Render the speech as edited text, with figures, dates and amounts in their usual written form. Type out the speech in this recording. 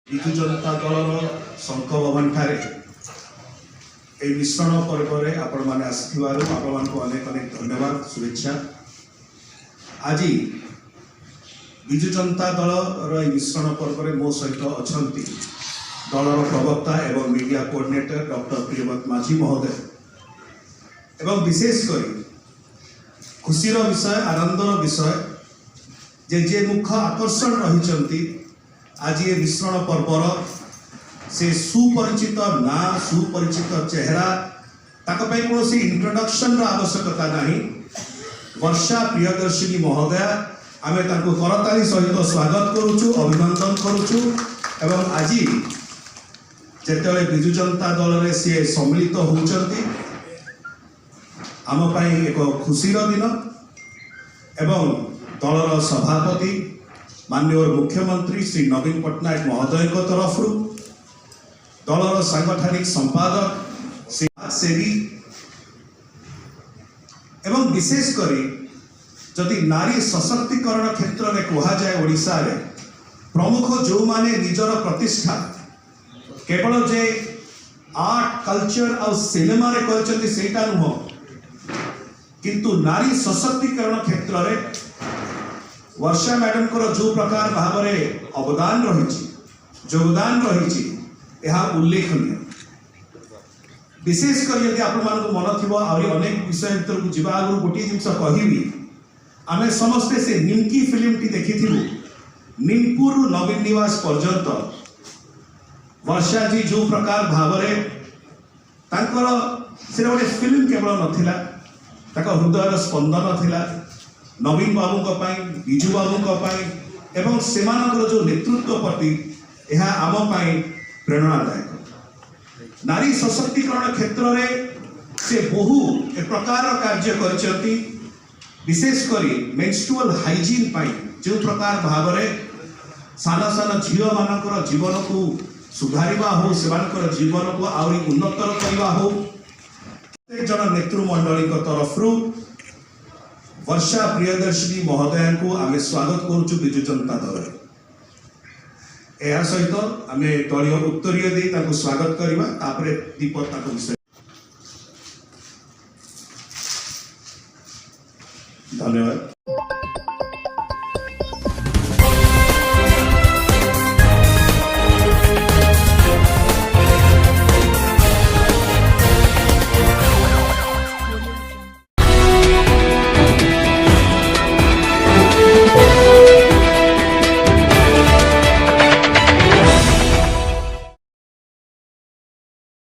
विजु जनता दल शंख भवन ठारे ए मिश्रण पर्व में आपण मैंने आसिथिबारु आपण मानक अनेक अनेक धन्यवाद शुभेच्छा। आज विजु जनता दल मिश्रण पर्व में मो सहित अच्छा दलर प्रवक्ता एवं मीडिया कोऑर्डिनेटर डॉक्टर प्रियव्रत माझी महोदय एवं विशेषकर खुशीर विषय आनंदर विषय जे मुख्य आकर्षण रही आज ये मिश्रण पर्वर से सुपरिचित ना सुपरिचित चेहरा ताकि कौन इंट्रोडक्शन आवश्यकता नहीं। वर्षा प्रियदर्शिनी महोदय आमे तांको करताली सहित स्वागत करुचु अभिनंदन करुचु एवं आज जेतेबेले विजु जनता दल रे सी सम्मिलित होउचंती आम पाई एक खुशीर दिन एवं दलर सभापति माननीय मुख्यमंत्री श्री नवीन पट्टनायक महोदय तरफ दलर सांगठनिक संपादक श्री सेवी एवं विशेषकर जदि नारी सशक्तिकरण क्षेत्र में कहा जाए ओडिशा रे प्रमुख जो माने निजर प्रतिष्ठा केवल जे आर्ट कल्चर और सिनेमा रे करछथि सेटा नुह किंतु नारी सशक्तिकरण क्षेत्र में वर्षा मैडम को जो प्रकार भाव में अवदान रही योगदान रही उल्लेखनीय। विशेषकर यदि आप मन थी अनेक विषय भर को जीवा आगु गोटे जिन कहबी आम समस्ते से निमकी फिल्म टी देखी निमपुर नवीन निवास पर्यंत वर्षा जी जो प्रकार भाव से गोटे फिल्म केवल नथिला हृदय स्पंदन थिला नवीन बाबू विजु बाबू एवं सेमानकर जो नेतृत्व प्रति यह आम प्रेरणादायक। नारी सशक्तिकरण क्षेत्र में से बहु एक प्रकार कार्य करछथि विशेषकर मेन्स्ट्रुअल हाइजीन पाई जो प्रकार भाव में सान सान झील मानकर जीवन को सुधारिबा हो सेमानकर जीवन को आउरी उन्नतर करबा हो जन नेतृमंडली तरफ वर्षा प्रियदर्शिनी महोदय को आमे स्वागत करुचु विजु जनता दल। यह सहित आम दलीय उत्तरीय दे स्वागत करवा तापरे दीपक विषय धन्यवाद।